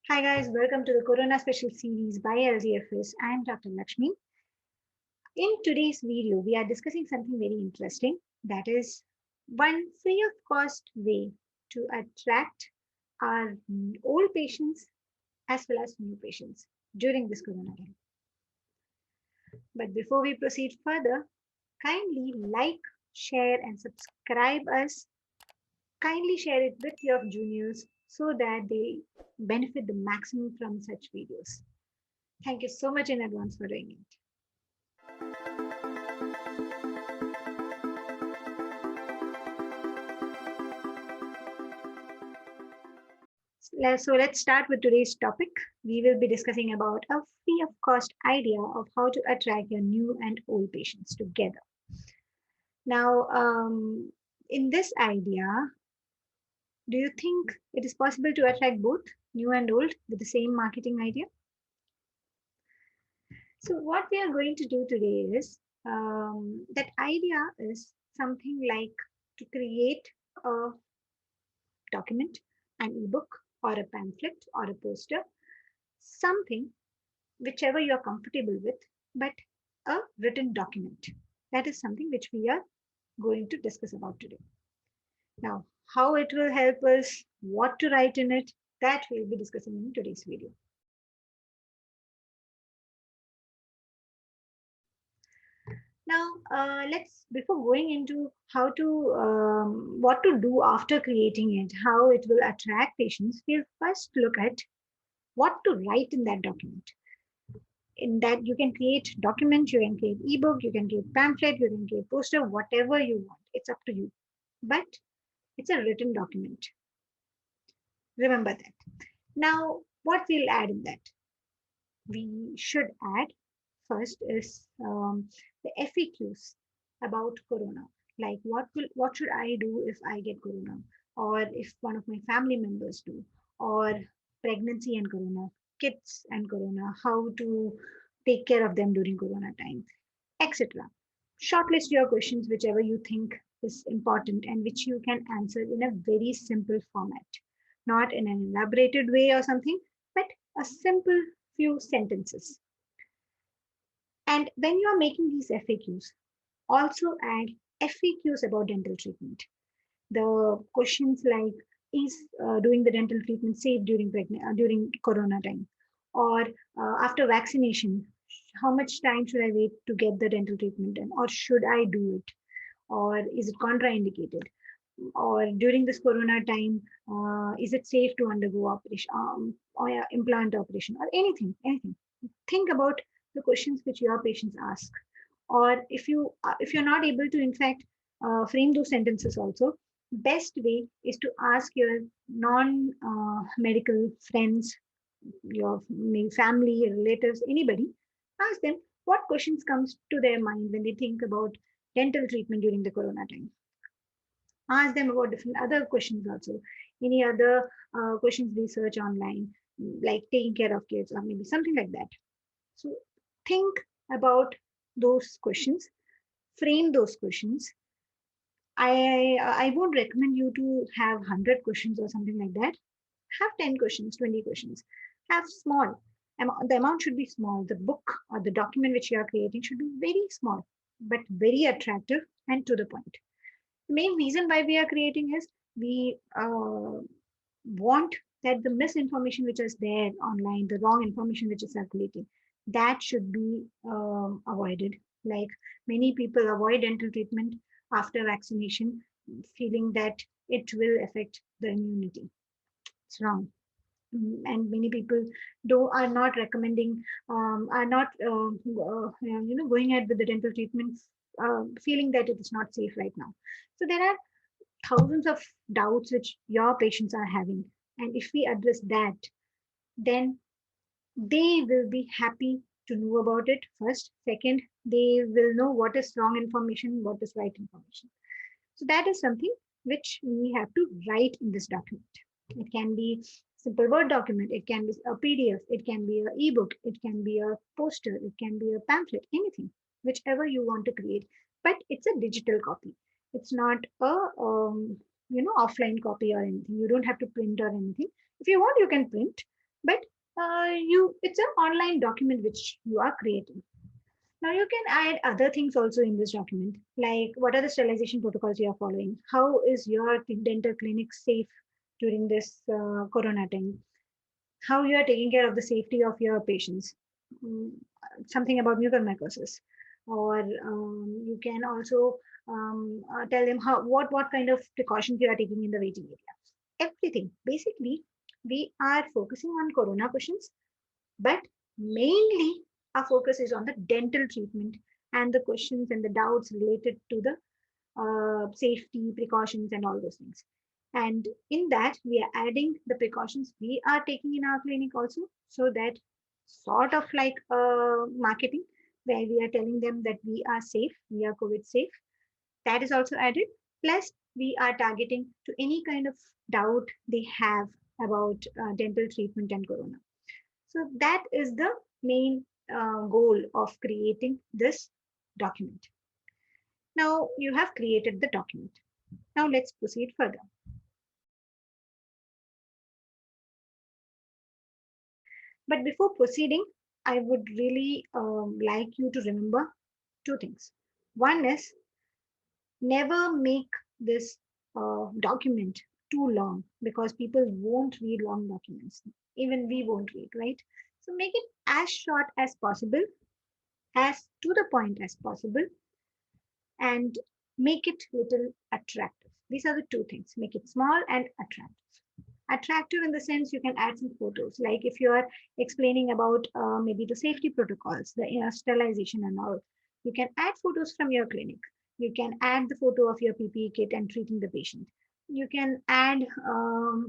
Hi guys, welcome to the Corona special series by LDFS. I am Dr. Lakshmy. In today's video, we are discussing something very interesting, that is one free of cost way to attract our old patients as well as new patients during this Corona time. But before we proceed further, kindly like, share and subscribe us. Kindly share it with your juniors so that they benefit the maximum from such videos. Thank you so much in advance for doing it. So let's start with today's topic. We will be discussing about a free of cost idea of how to attract your new and old patients together. Now, in this idea, do you think it is possible to attract both new and old with the same marketing idea? So what we are going to do today is, that idea is something like to create a document, an ebook or a pamphlet or a poster, something whichever you're comfortable with, but a written document. That is something which we are going to discuss about today. Now, how it will help us, what to write in it, that we'll be discussing in today's video. Now, before going into how to, what to do after creating it, how it will attract patients, we'll first look at what to write in that document. In that you can create document, you can create ebook, you can create pamphlet, you can create poster, whatever you want. It's up to you. But it's a written document. Remember that. Now, what we'll add in that? We should add first is the FAQs about corona. Like what should I do if I get corona, or if one of my family members do, or pregnancy and corona, kids and corona, how to take care of them during corona time, etc. Shortlist your questions, whichever you think is important and which you can answer in a very simple format, not in an elaborated way or something, but a simple few sentences. And when you are making these FAQs, also add FAQs about dental treatment. The questions like, is doing the dental treatment safe during corona time, or after vaccination, how much time should I wait to get the dental treatment done, or should I do it, or is it contraindicated, or during this corona time, is it safe to undergo operation, or implant operation, or anything. Think about the questions which your patients ask, or if you're not able to in fact frame those sentences also, best way is to ask your non medical friends, your family, relatives, anybody. Ask them what questions comes to their mind when they think about dental treatment during the corona time. Ask them about different other questions also, any other questions research online, like taking care of kids or maybe something like that. So think about those questions, frame those questions. I won't recommend you to have 100 questions or something like that. Have 10 questions, 20 questions. Have small. The amount should be small. The book or the document which you are creating should be very small, but very attractive and to the point. The main reason why we are creating is we want that the misinformation which is there online, the wrong information which is circulating, that should be avoided. Like many people avoid dental treatment after vaccination, feeling that it will affect the immunity. It's wrong. And many people are not recommending, are not going ahead with the dental treatments, feeling that it is not safe right now. So there are thousands of doubts which your patients are having, and if we address that, then they will be happy to know about it first. Second, they will know what is wrong information, what is right information. So that is something which we have to write in this document. It can be simple word document, it can be a PDF, it can be an ebook, it can be a poster, it can be a pamphlet, anything, whichever you want to create. But it's a digital copy. It's not a offline copy or anything. You don't have to print or anything. If you want, you can print, But it's an online document which you are creating. Now you can add other things also in this document, like what are the sterilization protocols you are following? How is your dental clinic safe during this corona time? How you are taking care of the safety of your patients? Mm, Something about mucormycosis, or you can also tell them what kind of precautions you are taking in the waiting area. Everything. Basically, we are focusing on corona questions, but mainly our focus is on the dental treatment and the questions and the doubts related to the safety precautions and all those things. And in that, we are adding the precautions we are taking in our clinic also, so that sort of like marketing, where we are telling them that we are safe, we are COVID safe. That is also added. Plus, we are targeting to any kind of doubt they have about dental treatment and corona. So that is the main goal of creating this document. Now you have created the document. Now let's proceed further. But before proceeding, I would really like you to remember two things. One is, never make this document too long, because people won't read long documents. Even we won't read, right? So make it as short as possible, as to the point as possible, and make it little attractive. These are the two things. Make it small and attractive. Attractive in the sense you can add some photos. Like if you are explaining about maybe the safety protocols, the sterilization and all, you can add photos from your clinic. You can add the photo of your PPE kit and treating the patient. You can add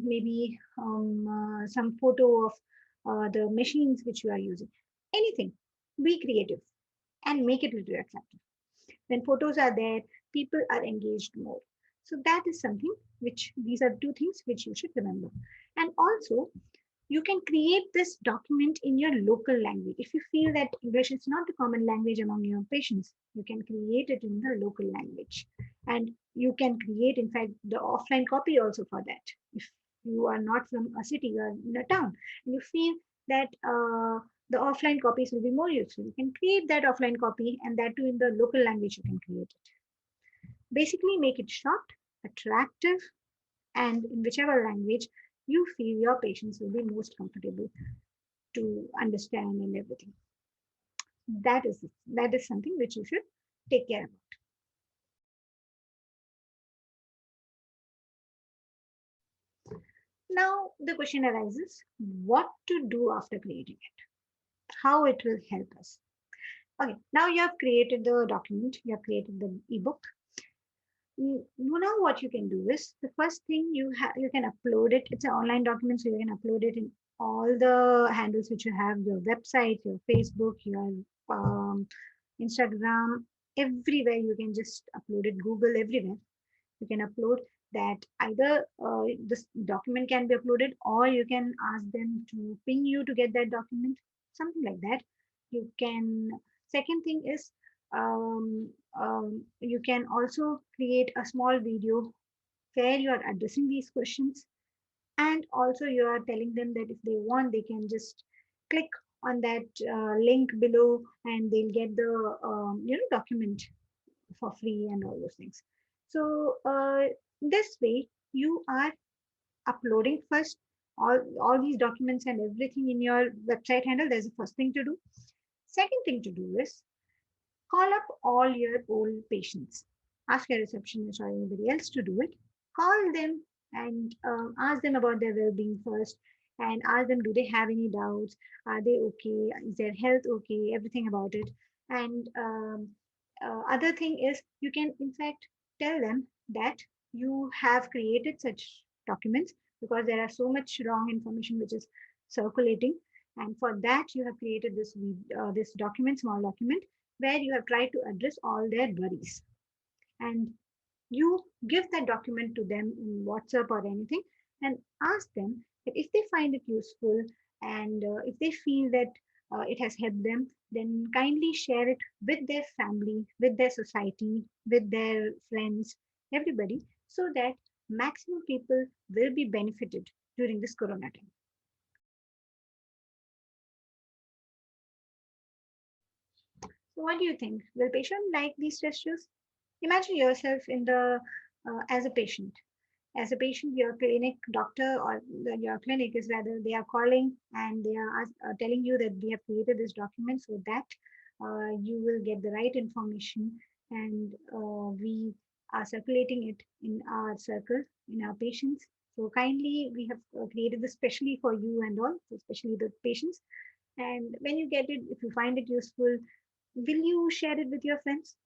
maybe some photo of the machines which you are using. Anything. Be creative and make it little attractive. When photos are there, people are engaged more. So that is something which, these are two things which you should remember. And also, you can create this document in your local language. If you feel that English is not the common language among your patients, you can create it in the local language. And you can create, in fact, the offline copy also for that. If you are not from a city, you are in a town, and you feel that the offline copies will be more useful, you can create that offline copy, and that too in the local language you can create it. Basically, make it short, attractive, and in whichever language you feel your patients will be most comfortable to understand and everything. That is something which you should take care of. Now the question arises, what to do after creating it? How it will help us? Okay, now you have created the document, you have created the ebook. Now what you can do is, the first thing you can upload it. It's an online document, so you can upload it in all the handles which you have, your website, your Facebook, your Instagram, everywhere you can just upload it, Google, everywhere you can upload that. Either this document can be uploaded, or you can ask them to ping you to get that document, something like that. You can, second thing is, you can also create a small video where you are addressing these questions, and also you are telling them that if they want, they can just click on that link below, and they'll get the document for free and all those things. So this way you are uploading first all these documents and everything in your website handle. There's the first thing to do. Second thing to do is, call up all your old patients. Ask your receptionist or anybody else to do it. Call them and ask them about their well-being first, and ask them, do they have any doubts? Are they okay? Is their health okay? Everything about it. And other thing is, you can in fact tell them that you have created such documents because there are so much wrong information which is circulating, and for that you have created this document, small document, where you have tried to address all their worries, and you give that document to them in WhatsApp or anything, and ask them that if they find it useful, and if they feel that it has helped them, then kindly share it with their family, with their society, with their friends, everybody, so that maximum people will be benefited during this corona time. So what do you think? Will patient like these gestures? Imagine yourself in the as a patient. As a patient, your clinic doctor or your clinic is rather they are calling and they are telling you that we have created this document so that you will get the right information and we are circulating it in our circle in our patients. So kindly, we have created this specially for you and all, especially the patients. And when you get it, if you find it useful, will you share it with your friends?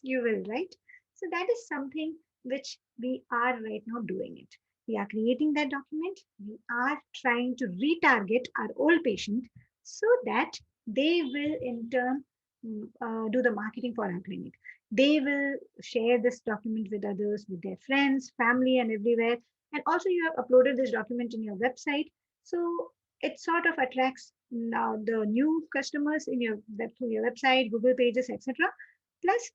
You will, right? So that is something which we are right now doing it. We are creating that document. We are trying to retarget our old patient so that they will in turn do the marketing for our clinic. They will share this document with others, with their friends, family, and everywhere. And also, you have uploaded this document in your website. So it sort of attracts now the new customers in your through your website, Google pages, etc. Plus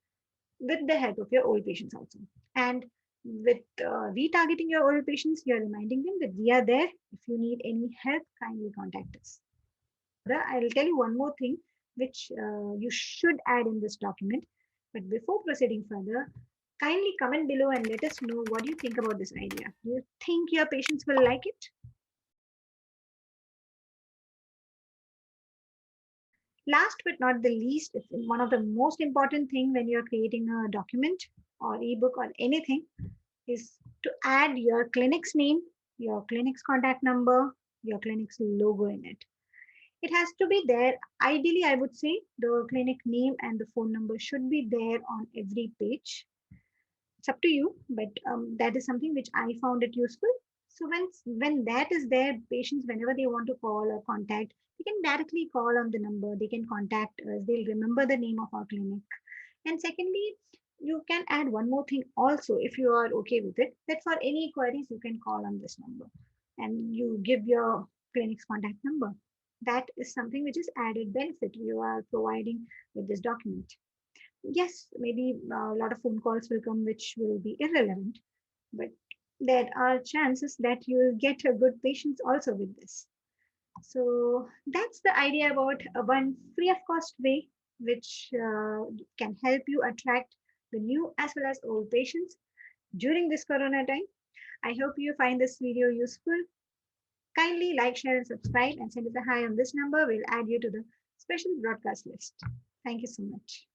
with the help of your old patients also. And with retargeting your old patients, you're reminding them that we are there. If you need any help, kindly contact us. I'll tell you one more thing which you should add in this document. But before proceeding further, kindly comment below and let us know what you think about this idea. Do you think your patients will like it? Last but not the least, it's one of the most important thing when you're creating a document or ebook or anything is to add your clinic's name, your clinic's contact number, your clinic's logo in it. It has to be there. Ideally, I would say the clinic name and the phone number should be there on every page. It's up to you, but that is something which I found it useful. So when that is there, patients whenever they want to call or contact, they can directly call on the number. They can contact us. They'll remember the name of our clinic. And secondly, you can add one more thing also if you are okay with it, that for any queries you can call on this number and you give your clinic's contact number. That is something which is added benefit you are providing with this document. Yes, maybe a lot of phone calls will come which will be irrelevant, but there are chances that you will get a good patients also with this. So that's the idea about a one free of cost way which can help you attract the new as well as old patients during this corona time. I hope you find this video useful. Kindly like, share, and subscribe and send us a hi on this number. We'll add you to the special broadcast list. Thank you so much.